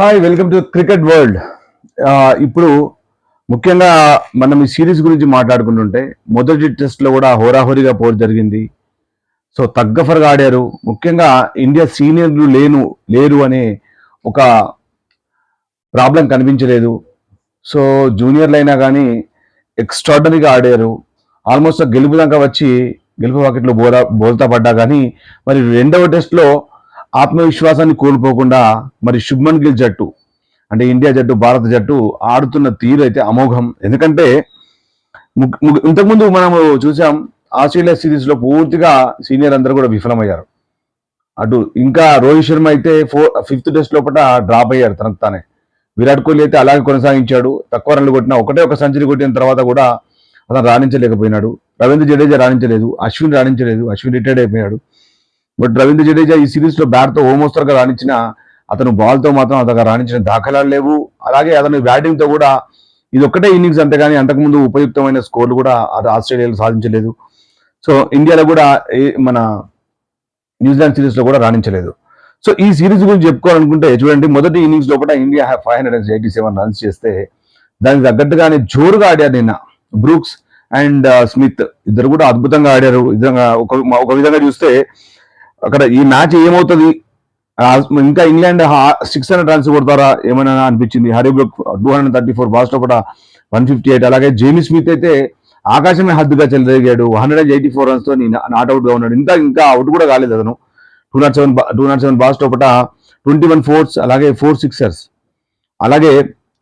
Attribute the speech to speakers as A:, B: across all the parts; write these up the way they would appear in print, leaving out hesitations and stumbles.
A: Hi, welcome to cricket world. ఇప్పుడు ముఖ్యంగా మనం ఈ సిరీస్ గురించి మాట్లాడుకుంటుంటే మొదటి టెస్ట్లో కూడా హోరాహోరీగా పోరు జరిగింది. సో తగ్గఫర్గా ఆడారు. ముఖ్యంగా ఇండియా సీనియర్లు లేరు అనే ఒక ప్రాబ్లం కనిపించలేదు. సో జూనియర్లు అయినా కానీ ఎక్స్ట్రాడనరీగా ఆడారు. ఆల్మోస్ట్ గెలుపు దాకా వచ్చి గెలుపు వాకిట్లో బోల్తా పడ్డా కానీ మరి రెండవ టెస్ట్లో ఆత్మవిశ్వాసాన్ని కోల్పోకుండా మరి శుభ్మన్ గిల్ జట్టు అంటే ఇండియా జట్టు భారత జట్టు ఆడుతున్న తీరు అయితే అమోఘం. ఎందుకంటే ఇంతకుముందు మనము చూసాం ఆస్ట్రేలియా సిరీస్ లో పూర్తిగా సీనియర్ అందరూ కూడా విఫలమయ్యారు. అటు ఇంకా రోహిత్ శర్మ అయితే ఫిఫ్త్ టెస్ట్ లోపల డ్రాప్ అయ్యారు తనకు తానే. విరాట్ కోహ్లీ అయితే అలాగే కొనసాగించాడు. తక్కువ రన్లు కొట్టిన ఒక సెంచరీ కొట్టిన తర్వాత కూడా అతను రాణించలేకపోయినాడు. రవీంద్ర జడేజా రాణించలేదు, అశ్విన్ రాణించలేదు, అశ్విన్ రిటైర్డ్ అయిపోయాడు. బట్ రవీంద్ర జడేజా ఈ సిరీస్ లో బ్యాట్ తో హోమోస్తరుగా రాణించిన అతను బాల్ తో మాత్రం అంతగా రాణించిన దాఖలాలు లేవు. అలాగే అతను బ్యాటింగ్ తో కూడా ఇది ఒక్కటే ఇన్నింగ్స్ అంతేగాని అంతకుముందు ఉపయుక్తమైన స్కోర్లు కూడా ఆస్ట్రేలియాలో సాధించలేదు. సో ఇండియాలో కూడా మన న్యూజిలాండ్ సిరీస్ లో కూడా రాణించలేదు. సో ఈ సిరీస్ గురించి చెప్పుకోవాలనుకుంటే చూడండి, మొదటి ఇన్నింగ్స్ లోపల ఇండియా 587 రన్స్ చేస్తే దానికి తగ్గట్టుగానే జోరుగా ఆడారు నిన్న బ్రూక్స్ అండ్ స్మిత్. ఇద్దరు కూడా అద్భుతంగా ఆడారు. ఒక విధంగా చూస్తే అక్కడ ఈ మ్యాచ్ ఏమవుతుంది, ఇంకా ఇంగ్లాండ్ 600 రన్స్ కొడతారా ఏమైనా అనిపించింది. హరీబ్రూక్ 234, బాస్ లోపల 158. అలాగే జేమీ స్మిత్ అయితే ఆకాశమే హద్దుగా చెలరేగాడు. 184 రన్స్ తో నాట్అవుట్ గా ఉన్నాడు. ఇంకా అవుట్ కూడా కాలేదు అతను. 207 బాస్ లోపల 21 ఫోర్స్, అలాగే 4 సిక్సర్స్. అలాగే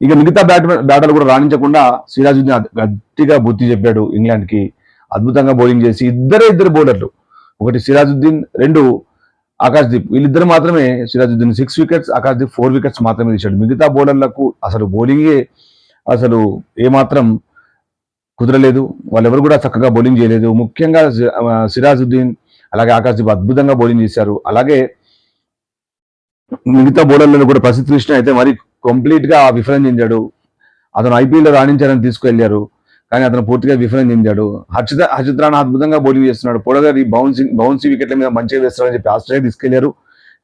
A: ఇక మిగతా బ్యాటర్లు కూడా రాణించకుండా సిరాజుద్దీన్ గట్టిగా బుద్ధి చెప్పాడు ఇంగ్లాండ్ కి. అద్భుతంగా బౌలింగ్ చేసి ఇద్దరు బౌలర్లు, ఒకటి సిరాజుద్దీన్, 2 ఆకాశ్దీప్, వీళ్ళిద్దరు మాత్రమే. సిరాజుద్దీన్ 6 వికెట్స్, ఆకాశ్దీప్ 4 వికెట్స్ మాత్రమే తీశాడు. మిగతా బౌలర్లకు అసలు బౌలింగే అసలు ఏమాత్రం కుదరలేదు. వాళ్ళెవరు కూడా చక్కగా బౌలింగ్ చేయలేదు. ముఖ్యంగా సిరాజుద్దీన్ అలాగే ఆకాశ్దీప్ అద్భుతంగా బౌలింగ్ చేశారు. అలాగే మిగతా బౌలర్లను కూడా ప్రసిద్ధ్ కృష్ణ అయితే మరి కంప్లీట్ గా విఫలం చెందాడు. అతను ఐపీఎల్లో రాణించాలని తీసుకెళ్లారు కానీ అతను పూర్తిగా విఫలం చెందాడు. హర్షిత్ రాణా అద్భుతంగా బౌలింగ్ చేస్తున్నాడు. పొడగారి బౌన్సీ వికెట్ల మీద మంచిగా వేస్తాడని చెప్పి ఆస్ట్రేలియా తీసుకెళ్లారు.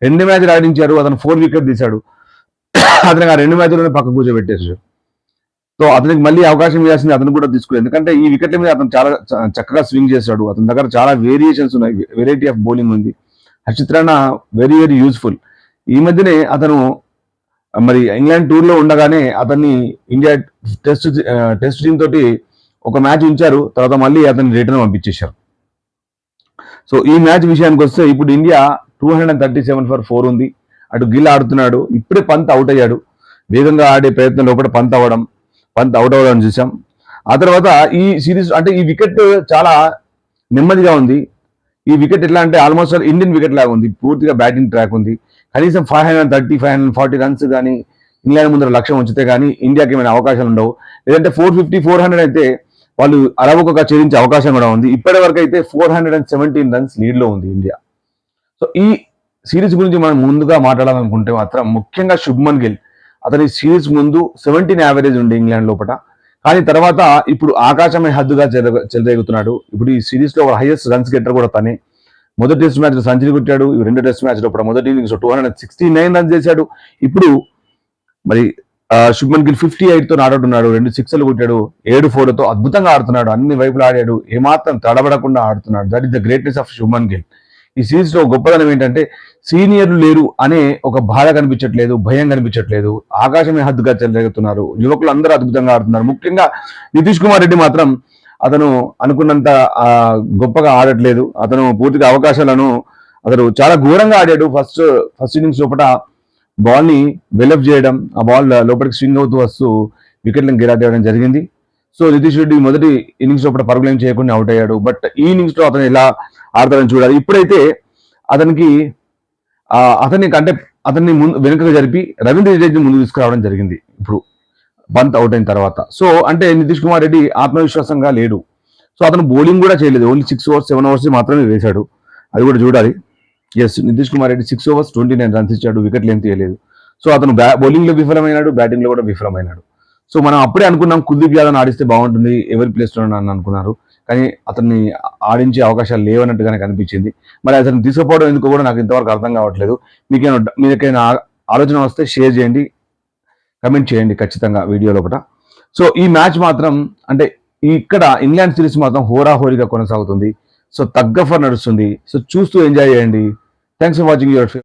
A: 2 మ్యాచ్లు ఆడించారు. అతను 4 వికెట్ తీశాడు. అతనికి ఆ 2 మ్యాచ్లోనే పక్క కూర్చోబెట్టేశాడు. సో అతనికి మళ్ళీ అవకాశం ఇవ్వాల్సింది అతను కూడా తీసుకోలేదు. ఎందుకంటే ఈ వికెట్ల మీద అతను చాలా చక్కగా స్వింగ్ చేశాడు. అతని దగ్గర చాలా వేరియేషన్స్ ఉన్నాయి, వెరైటీ ఆఫ్ బౌలింగ్ ఉంది. Harshit Rana very useful. ఈ మధ్యనే అతను మరి ఇంగ్లాండ్ టూర్ లో ఉండగానే అతన్ని ఇండియా టెస్ట్ టీమ్ తోటి ఒక మ్యాచ్ ఉంచారు. తర్వాత మళ్ళీ అతన్ని రిటర్న్ పంపించేశారు. సో ఈ మ్యాచ్ విషయానికి వస్తే ఇప్పుడు ఇండియా 237 ఫర్ 4 ఉంది. అటు గిల్ ఆడుతున్నాడు. ఇప్పుడే పంత్ అవుట్ అయ్యాడు. వేగంగా ఆడే ప్రయత్నం లోపల పంత్ అవుట్ అవ్వడం చూసాం. ఆ తర్వాత ఈ సిరీస్ అంటే ఈ వికెట్ చాలా నెమ్మదిగా ఉంది. ఈ వికెట్ ఎట్లా అంటే ఆల్మోస్ట్ ఇండియన్ వికెట్ లాగా ఉంది. పూర్తిగా బ్యాటింగ్ ట్రాక్ ఉంది. కనీసం 530, 540 రన్స్ కానీ ఇంగ్లాండ్ ముందర లక్ష్యం ఉంచితే కానీ ఇండియాకి ఏమైనా అవకాశాలు ఉండవు. లేదంటే 450, 400 అయితే వాళ్ళు అరవకొక ఛేదించే అవకాశం కూడా ఉంది. ఇప్పటి వరకు అయితే 417 రన్స్ లీడ్ లో ఉంది ఇండియా. సో ఈ సిరీస్ గురించి మనం ముందుగా మాట్లాడాలనుకుంటే మాత్రం ముఖ్యంగా శుభ్మన్ గిల్, అతని సిరీస్ ముందు 17 యావరేజ్ ఉంది ఇంగ్లాండ్ లోపల. కానీ తర్వాత ఇప్పుడు ఆకాశమే హద్దుగా చెలరేగుతున్నాడు. ఇప్పుడు ఈ సిరీస్ లో హైయెస్ట్ రన్స్ గెటర్ కూడా తనే. మొదటి టెస్ట్ మ్యాచ్ లో సెంచరీ కొట్టాడు. రెండో టెస్ట్ మ్యాచ్ లో మొదటి ఇన్నింగ్స్ 269 రన్స్ చేశాడు. ఇప్పుడు మరి శుభ్మన్ గిల్ 58 తో నాటౌట్ ఉన్నాడు. 2 సిక్స్లు కొట్టాడు. 7 4తో అద్భుతంగా ఆడుతున్నాడు. అన్ని వైపులు ఆడాడు. ఏమాత్రం తడబడకుండా ఆడుతున్నాడు. That is the greatness of Shubman Gill. ఈ సిరీస్ లో గొప్పదనం ఏంటంటే సీనియర్లు లేరు అనే ఒక బాధ కనిపించట్లేదు, భయం కనిపించట్లేదు. ఆకాశమే హద్దుగా చెలరేగుతున్నారు. యువకులు అందరూ అద్భుతంగా ఆడుతున్నారు. ముఖ్యంగా నితీష్ కుమార్ రెడ్డి మాత్రం అతను అనుకున్నంత గొప్పగా ఆడట్లేదు. అతను పూర్తిగా అవకాశాలను అతను చాలా ఘోరంగా ఆడాడు. ఫస్ట్ ఇన్నింగ్స్ లోపల బాల్ ని వెలప్ చేయడం, ఆ బాల్ లోపలికి స్వింగ్ అవుతూ వస్తూ వికెట్లను గిరాటేయడం జరిగింది. సో నితీష్ రెడ్డి మొదటి ఇన్నింగ్స్ లోపల పరుగులేం చేయకుండా అవుట్ అయ్యాడు. బట్ ఈ ఇన్నింగ్స్ లో అతను ఎలా ఆడతాడని చూడాలి. ఇప్పుడైతే అతన్ని వెనుకగా జరిపి రవీంద్ర జడేజాని ముందు తీసుకురావడం జరిగింది ఇప్పుడు పంత్ అవుట్ అయిన తర్వాత. సో అంటే నితీష్ కుమార్ రెడ్డి ఆత్మవిశ్వాసంగా లేడు. సో అతను బౌలింగ్ కూడా చేయలేదు. ఓన్లీ 6 ఓవర్స్ 7 ఓవర్స్ మాత్రమే వేశాడు. అది కూడా చూడాలి. Yes, Nitish Kumar Reddy 6 overs 29 runs ఇచ్చాడు. వికెట్లు ఏం తీయలేదు. సో అతను బౌలింగ్ లో విఫలమైనాడు, బ్యాటింగ్ లో కూడా విఫలమైనాడు. సో మనం అప్పుడే అనుకున్నాం కుల్దీప్ యాదవ్ ఆడిస్తే బాగుంటుంది ఎవరి ప్లేస్ లో అనుకున్నారు. కానీ అతన్ని ఆడించే అవకాశాలు లేవన్నట్టుగానే కనిపించింది. మరి అతను తీసుకుపోవడం ఎందుకు కూడా నాకు ఇంతవరకు అర్థం కావట్లేదు. మీకైనా ఆలోచన వస్తే షేర్ చేయండి. కమెంట్ చేయండి ఖచ్చితంగా వీడియో లోపల. సో ఈ మ్యాచ్ మాత్రం అంటే ఇక్కడ ఇంగ్లాండ్ సిరీస్ మాత్రం హోరాహోరీగా కొనసాగుతుంది. సో తగ్గఫర్ నడుస్తుంది. సో చూస్తూ ఎంజాయ్ చేయండి. Thanks for watching your